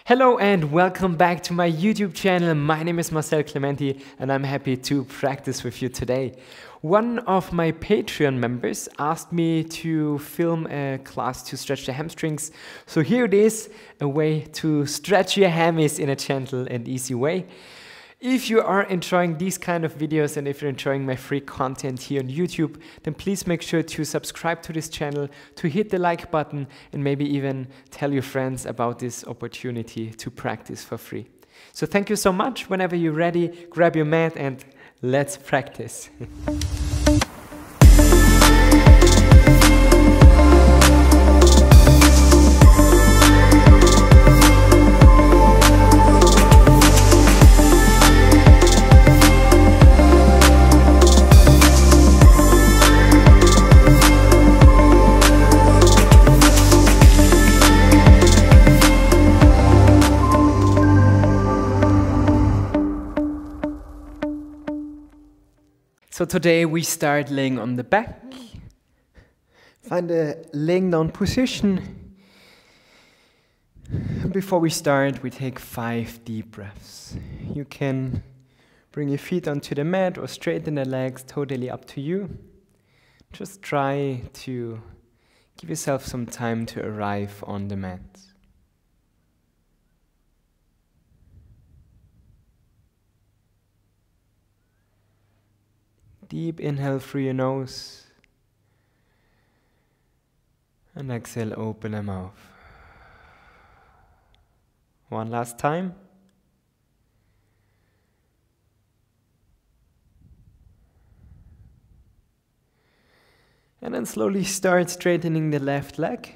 Hello and welcome back to my YouTube channel. My name is Marcel Clementi and I'm happy to practice with you today. One of my Patreon members asked me to film a class to stretch the hamstrings. So here it is, a way to stretch your hammies in a gentle and easy way. If you are enjoying these kind of videos and if you're enjoying my free content here on YouTube, then please make sure to subscribe to this channel, to hit the like button, and maybe even tell your friends about this opportunity to practice for free. So thank you so much. Whenever you're ready, grab your mat and let's practice. So today we start laying on the back. Find a laying down position. Before we start, we take 5 deep breaths. You can bring your feet onto the mat or straighten the legs, totally up to you. Just try to give yourself some time to arrive on the mat. Deep inhale through your nose and exhale, open the mouth. One last time. And then slowly start straightening the left leg.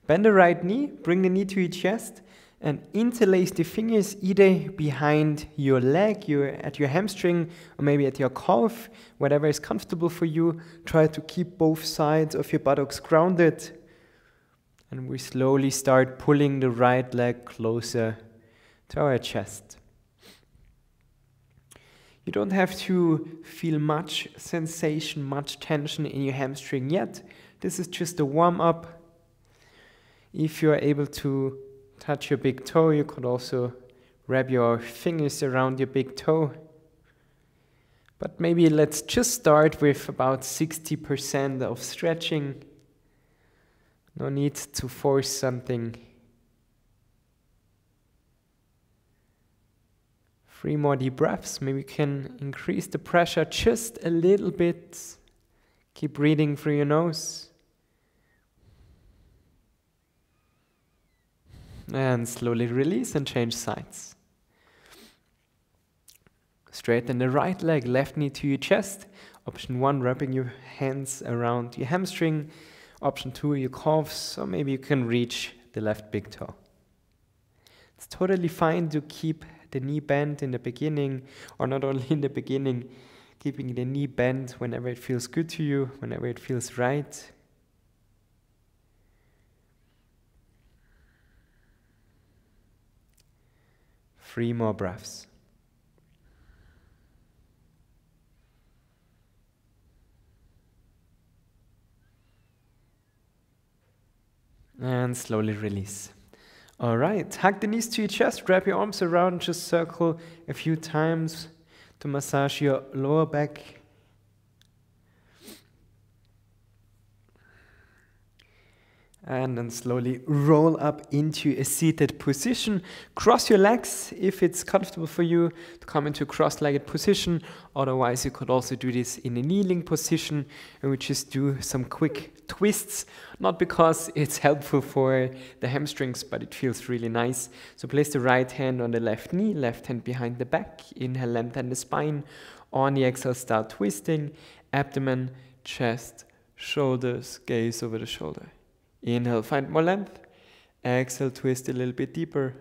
Bend the right knee, bring the knee to your chest, and interlace the fingers either behind your leg, at your hamstring, or maybe at your calf, whatever is comfortable for you. Try to keep both sides of your buttocks grounded. And we slowly start pulling the right leg closer to our chest. You don't have to feel much sensation, much tension in your hamstring yet. This is just a warm-up. If you are able to touch your big toe, you could also wrap your fingers around your big toe. But maybe let's just start with about 60% of stretching. No need to force something. 3 more deep breaths. Maybe you can increase the pressure just a little bit. Keep breathing through your nose. And slowly release and change sides. Straighten the right leg, left knee to your chest. Option 1, wrapping your hands around your hamstring. Option 2, your calves, or maybe you can reach the left big toe. It's totally fine to keep the knee bent in the beginning, or not only in the beginning, keeping the knee bent whenever it feels good to you, whenever it feels right. Three more breaths. And slowly release. All right, hug the knees to your chest, wrap your arms around, just circle a few times to massage your lower back. And then slowly roll up into a seated position. Cross your legs if it's comfortable for you to come into a cross-legged position. Otherwise, you could also do this in a kneeling position, and we just do some quick twists. Not because it's helpful for the hamstrings, but it feels really nice. So place the right hand on the left knee, left hand behind the back. Inhale, lengthen the spine. On the exhale, start twisting. Abdomen, chest, shoulders, gaze over the shoulder. Inhale, find more length. Exhale, twist a little bit deeper.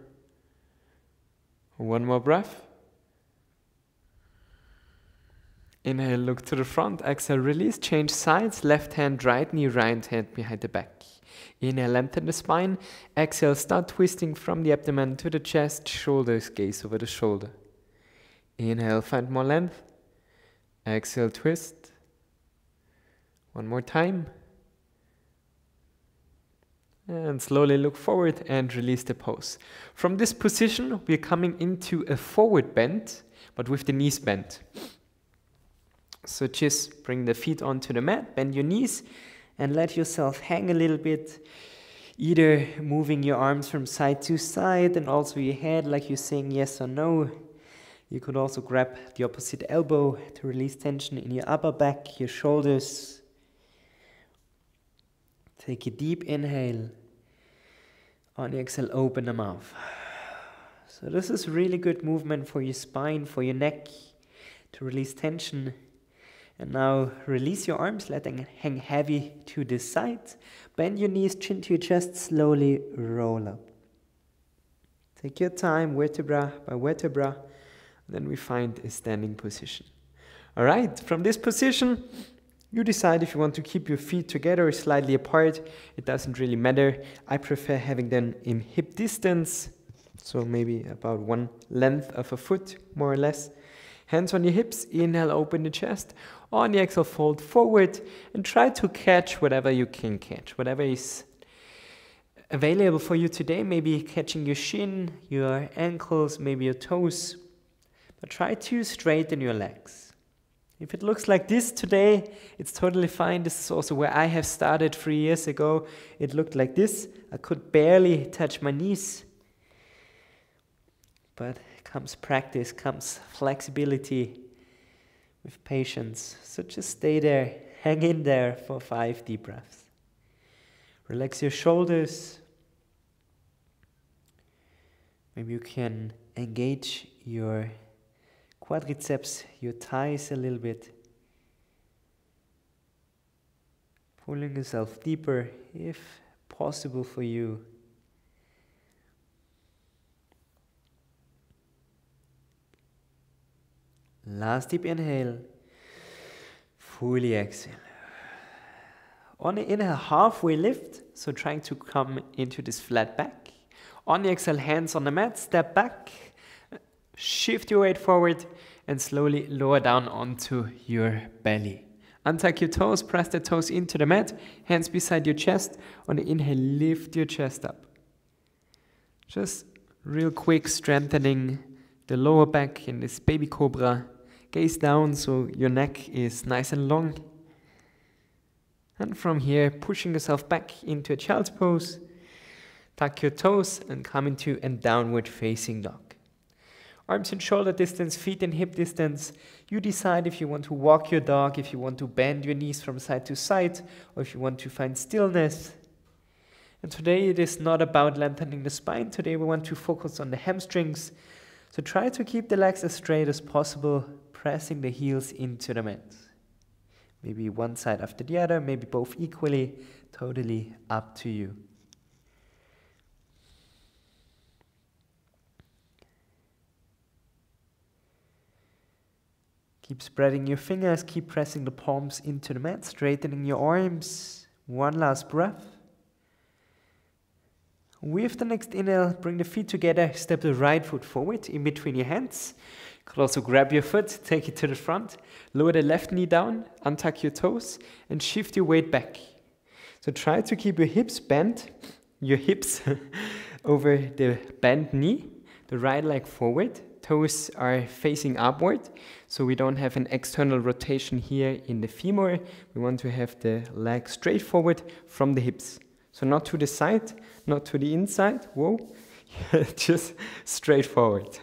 One more breath. Inhale, look to the front. Exhale, release. Change sides. Left hand, right knee, right hand behind the back. Inhale, lengthen the spine. Exhale, start twisting from the abdomen to the chest. Shoulders, gaze over the shoulder. Inhale, find more length. Exhale, twist. One more time. And slowly look forward and release the pose. From this position, we're coming into a forward bend, but with the knees bent. So just bring the feet onto the mat, bend your knees, and let yourself hang a little bit, either moving your arms from side to side and also your head like you're saying yes or no. You could also grab the opposite elbow to release tension in your upper back, your shoulders. Take a deep inhale. On the exhale, open the mouth. So this is really good movement for your spine, for your neck, to release tension. And now release your arms, let them hang heavy to the side. Bend your knees, chin to your chest, slowly roll up. Take your time, vertebra by vertebra. Then we find a standing position. All right, from this position, you decide if you want to keep your feet together or slightly apart. It doesn't really matter. I prefer having them in hip distance, so maybe about one length of a foot, more or less. Hands on your hips, inhale, open the chest. On the exhale, fold forward and try to catch whatever you can catch, whatever is available for you today. Maybe catching your shin, your ankles, maybe your toes. But try to straighten your legs. If it looks like this today, it's totally fine. This is also where I have started 3 years ago. It looked like this. I could barely touch my knees. But comes practice, comes flexibility with patience. So just stay there, hang in there for 5 deep breaths. Relax your shoulders. Maybe you can engage your quadriceps, your thighs a little bit. Pulling yourself deeper if possible for you. Last deep inhale. Fully exhale. On the inhale, halfway lift, so trying to come into this flat back. On the exhale, hands on the mat, step back. Shift your weight forward and slowly lower down onto your belly. Untuck your toes, press the toes into the mat, hands beside your chest. On the inhale, lift your chest up. Just real quick strengthening the lower back in this baby cobra. Gaze down so your neck is nice and long. And from here, pushing yourself back into a child's pose. Tuck your toes and come into a downward facing dog. Arms and shoulder distance, feet and hip distance. You decide if you want to walk your dog, if you want to bend your knees from side to side, or if you want to find stillness. And today it is not about lengthening the spine. Today we want to focus on the hamstrings. So try to keep the legs as straight as possible, pressing the heels into the mat. Maybe one side after the other, maybe both equally, totally up to you. Keep spreading your fingers, keep pressing the palms into the mat, straightening your arms. One last breath. With the next inhale, bring the feet together, step the right foot forward in between your hands. You could also grab your foot, take it to the front, lower the left knee down, untuck your toes, and shift your weight back. So try to keep your hips bent, your hips over the bent knee, the right leg forward. Toes are facing upward, so we don't have an external rotation here in the femur. We want to have the leg straight forward from the hips. So not to the side, not to the inside, whoa, just straight forward.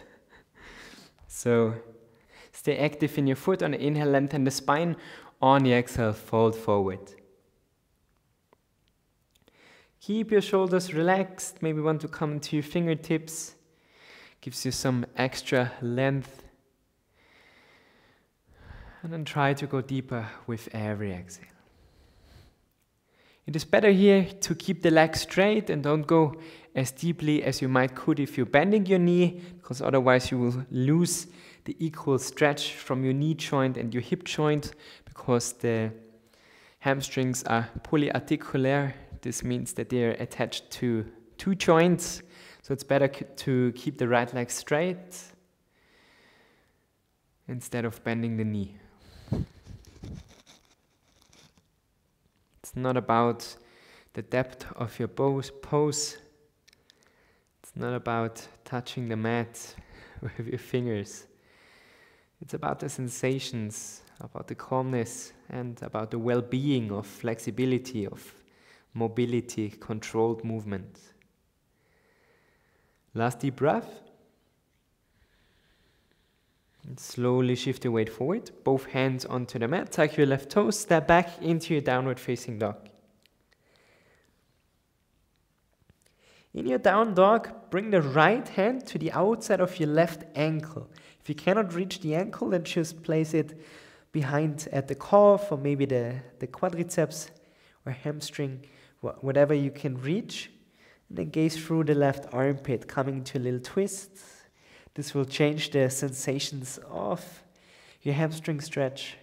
So stay active in your foot. On the inhale, lengthen the spine. On the exhale, fold forward. Keep your shoulders relaxed. Maybe want to come to your fingertips. Gives you some extra length. And then try to go deeper with every exhale. It is better here to keep the legs straight and don't go as deeply as you might could if you're bending your knee, because otherwise you will lose the equal stretch from your knee joint and your hip joint, because the hamstrings are polyarticular. This means that they are attached to 2 joints. So it's better to keep the right leg straight instead of bending the knee. It's not about the depth of your pose. It's not about touching the mat with your fingers. It's about the sensations, about the calmness, and about the well-being of flexibility, of mobility, controlled movement. Last deep breath. And slowly shift your weight forward. Both hands onto the mat. Tuck your left toes. Step back into your downward facing dog. In your down dog, bring the right hand to the outside of your left ankle. If you cannot reach the ankle, then just place it behind at the calf or maybe the quadriceps or hamstring, whatever you can reach. And then gaze through the left armpit, coming to a little twist. This will change the sensations of your hamstring stretch.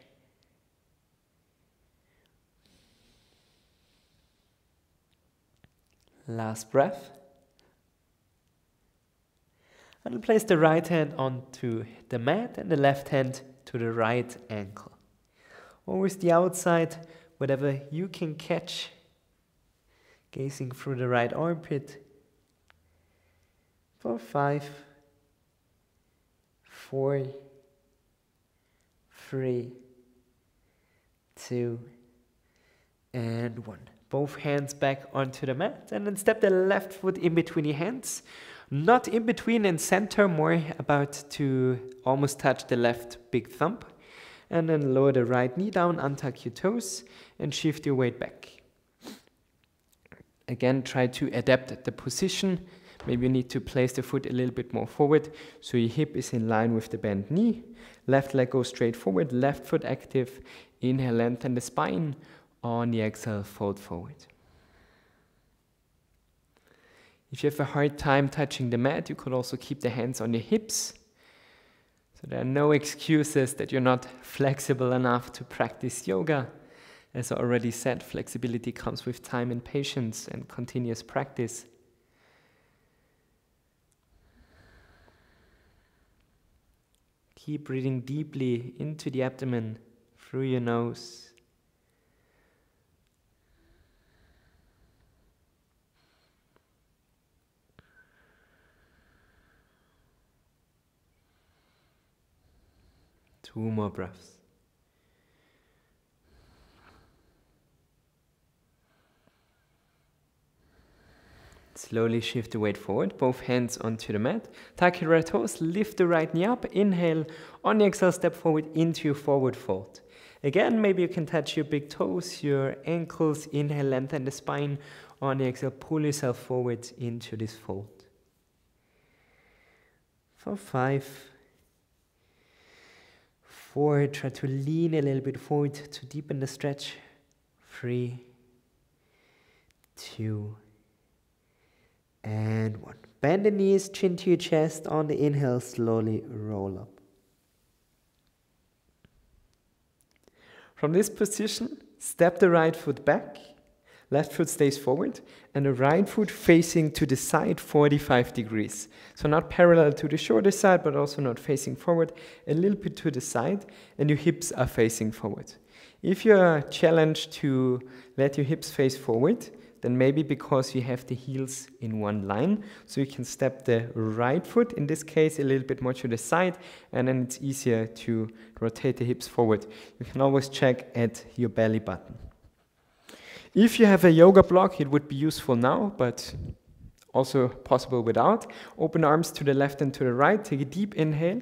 Last breath. And place the right hand onto the mat and the left hand to the right ankle. Always the outside, whatever you can catch. Gazing through the right armpit. For 5, 4, 3, 2, and 1. Both hands back onto the mat, and then step the left foot in between your hands. Not in between and center, more about to almost touch the left big thumb. And then lower the right knee down, untuck your toes, and shift your weight back. Again, try to adapt the position. Maybe you need to place the foot a little bit more forward, so your hip is in line with the bent knee. Left leg goes straight forward, left foot active. Inhale, lengthen the spine. On the exhale, fold forward. If you have a hard time touching the mat, you could also keep the hands on your hips. So there are no excuses that you're not flexible enough to practice yoga. As I already said, flexibility comes with time and patience and continuous practice. Keep breathing deeply into the abdomen through your nose. Two more breaths. Slowly shift the weight forward, both hands onto the mat. Tuck your right toes, lift the right knee up, inhale. On the exhale, step forward into your forward fold. Again, maybe you can touch your big toes, your ankles. Inhale, lengthen the spine. On the exhale, pull yourself forward into this fold. For 5, 4, try to lean a little bit forward to deepen the stretch. 3, 2, and 1. Bend the knees, chin to your chest. On the inhale, slowly roll up. From this position, step the right foot back. Left foot stays forward, and the right foot facing to the side 45 degrees. So not parallel to the shoulder side, but also not facing forward, a little bit to the side, and your hips are facing forward. If you are challenged to let your hips face forward, then maybe because you have the heels in one line, so you can step the right foot, in this case, a little bit more to the side, and then it's easier to rotate the hips forward. You can always check at your belly button. If you have a yoga block, it would be useful now, but also possible without. Open arms to the left and to the right. Take a deep inhale.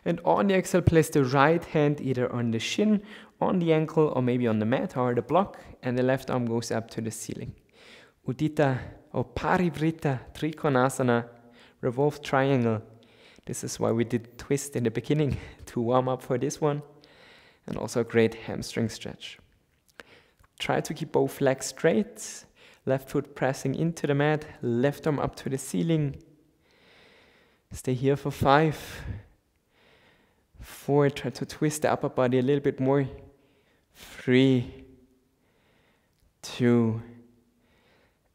And on the exhale, place the right hand either on the shin, on the ankle, or maybe on the mat or the block. And the left arm goes up to the ceiling. Udita or Parivrita Trikonasana, revolved triangle. This is why we did twist in the beginning to warm up for this one. And also a great hamstring stretch. Try to keep both legs straight, left foot pressing into the mat, left arm up to the ceiling. Stay here for 5, 4, try to twist the upper body a little bit more. 3, 2,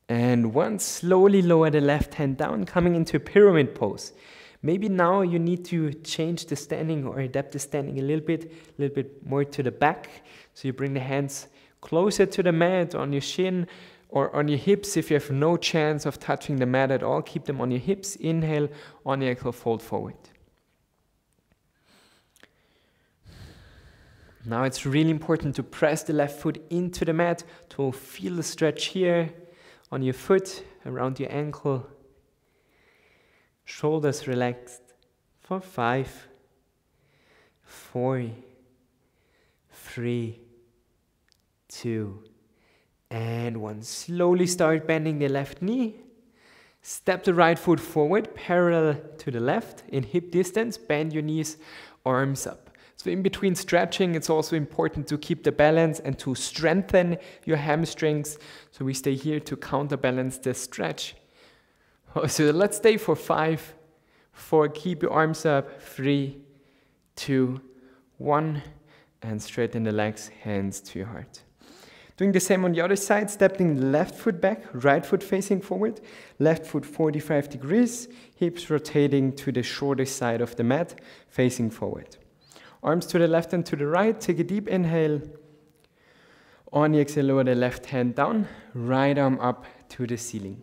and 1. Slowly lower the left hand down, coming into a pyramid pose. Maybe now you need to change the standing or adapt the standing a little bit more to the back. So you bring the hands closer to the mat on your shin, or on your hips. If you have no chance of touching the mat at all, keep them on your hips. Inhale, on your exhale, fold forward. Now it's really important to press the left foot into the mat to feel the stretch here on your foot, around your ankle. Shoulders relaxed for 5, 4, 3, 2, and 1. Slowly start bending the left knee. Step the right foot forward, parallel to the left, in hip distance. Bend your knees, arms up. So in between stretching, it's also important to keep the balance and to strengthen your hamstrings. So we stay here to counterbalance the stretch. So let's stay for 5, 4, keep your arms up, 3, 2, 1, and straighten the legs, hands to your heart. Doing the same on the other side, stepping the left foot back, right foot facing forward, left foot 45 degrees, hips rotating to the shorter side of the mat, facing forward. Arms to the left and to the right. Take a deep inhale. On the exhale, lower the left hand down. Right arm up to the ceiling.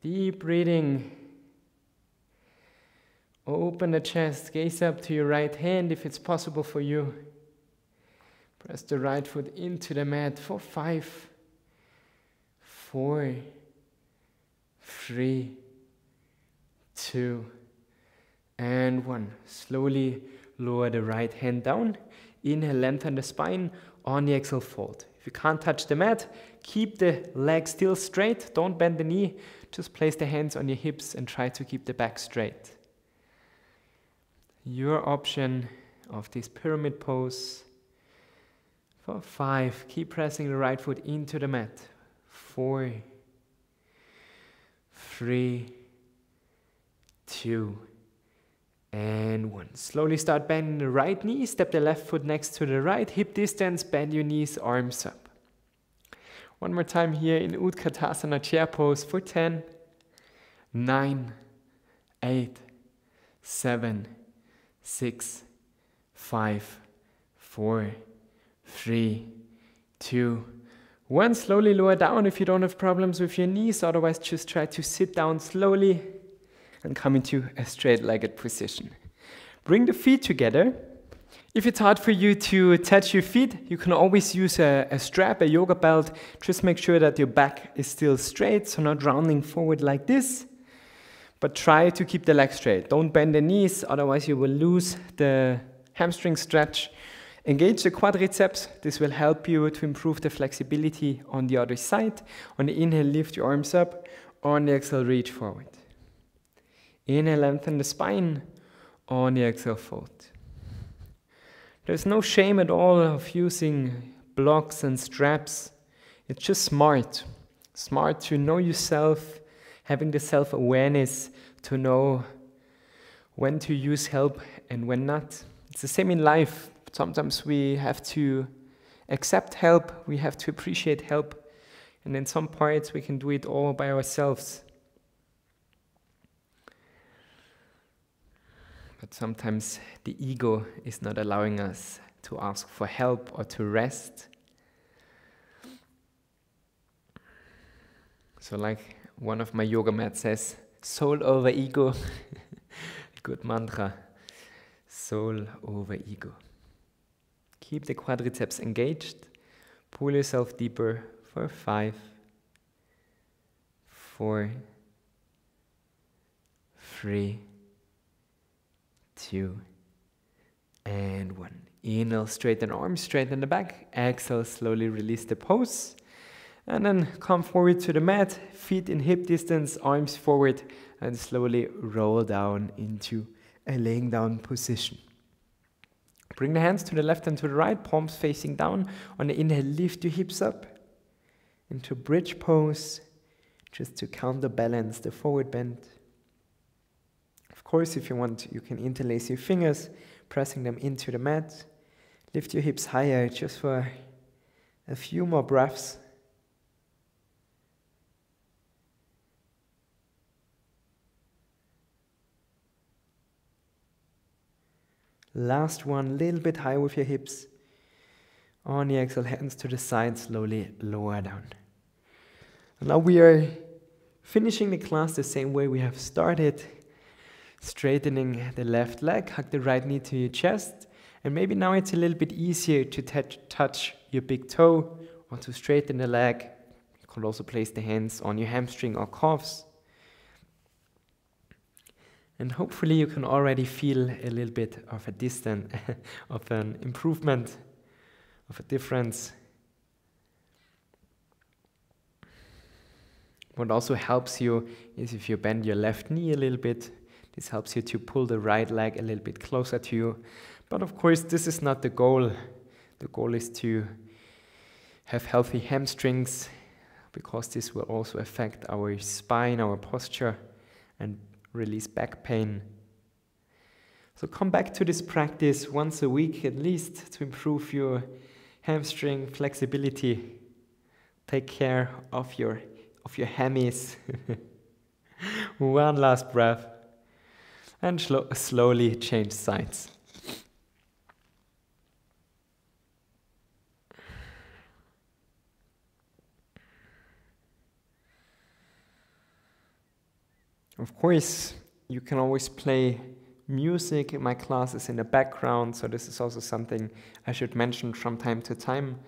Deep breathing. Open the chest. Gaze up to your right hand if it's possible for you. Press the right foot into the mat for 5, 4, 3, 2, and 1. Slowly lower the right hand down. Inhale, lengthen the spine. On the exhale, fold. If you can't touch the mat, keep the leg still straight. Don't bend the knee. Just place the hands on your hips and try to keep the back straight. Your option of this pyramid pose. For 5, keep pressing the right foot into the mat. 4, 3, 2, and 1. Slowly start bending the right knee. Step the left foot next to the right. Hip distance, bend your knees, arms up. One more time here in Utkatasana chair pose for 10, 9, 8, 7, 6, 5, 4, 3, 2, 1. Slowly lower down if you don't have problems with your knees. Otherwise, just try to sit down slowly and come into a straight-legged position. Bring the feet together. If it's hard for you to touch your feet, you can always use a strap, a yoga belt. Just make sure that your back is still straight, so not rounding forward like this. But try to keep the legs straight. Don't bend the knees, otherwise you will lose the hamstring stretch. Engage the quadriceps. This will help you to improve the flexibility on the other side. On the inhale, lift your arms up. On the exhale, reach forward. Inhale, lengthen the spine. On the exhale, fold. There's no shame at all of using blocks and straps. It's just smart. Smart to know yourself, having the self-awareness to know when to use help and when not. It's the same in life. Sometimes we have to accept help, we have to appreciate help, and in some parts we can do it all by ourselves. But sometimes the ego is not allowing us to ask for help or to rest. So like one of my yoga mats says, soul over ego. Good mantra. Soul over ego. Keep the quadriceps engaged. Pull yourself deeper for 5, 4, 3, 2, and 1. Inhale, straighten arms, straighten the back. Exhale, slowly release the pose. And then come forward to the mat, feet in hip distance, arms forward, and slowly roll down into a laying down position. Bring the hands to the left and to the right, palms facing down. On the inhale, lift your hips up into bridge pose, just to counterbalance the forward bend. Of course, if you want, you can interlace your fingers, pressing them into the mat. Lift your hips higher just for a few more breaths. Last one, a little bit higher with your hips. On the exhale, hands to the side, slowly lower down. And now we are finishing the class the same way we have started. Straightening the left leg, hug the right knee to your chest. And maybe now it's a little bit easier to touch your big toe or to straighten the leg. You can also place the hands on your hamstring or calves. And hopefully you can already feel a little bit of a distance, of an improvement, of a difference. What also helps you is if you bend your left knee a little bit. This helps you to pull the right leg a little bit closer to you. But of course, this is not the goal. The goal is to have healthy hamstrings, because this will also affect our spine, our posture, and release back pain. So come back to this practice once a week at least to improve your hamstring flexibility. Take care of your hammies. One last breath. And slowly change sides. Of course, you can always play music in my classes in the background, so this is also something I should mention from time to time.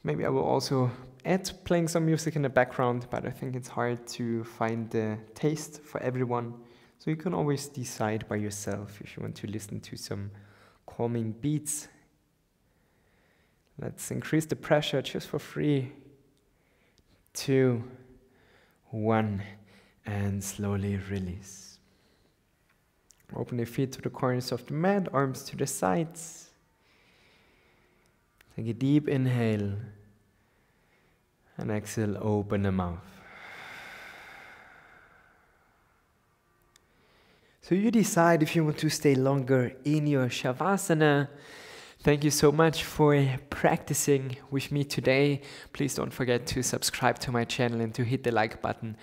Maybe I will also add playing some music in the background, but I think it's hard to find the taste for everyone. So you can always decide by yourself if you want to listen to some calming beats. Let's increase the pressure just for 3, 2, 1. And slowly release. Open the feet to the corners of the mat, arms to the sides. Take a deep inhale. And exhale, open the mouth. So you decide if you want to stay longer in your Shavasana. Thank you so much for practicing with me today. Please don't forget to subscribe to my channel and to hit the like button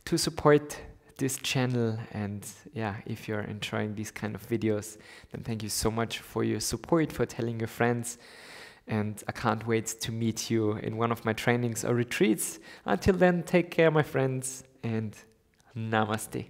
to support this channel. And yeah, if you're enjoying these kind of videos, then thank you so much for your support, for telling your friends. And I can't wait to meet you in one of my trainings or retreats. Until then, take care, my friends, and namaste.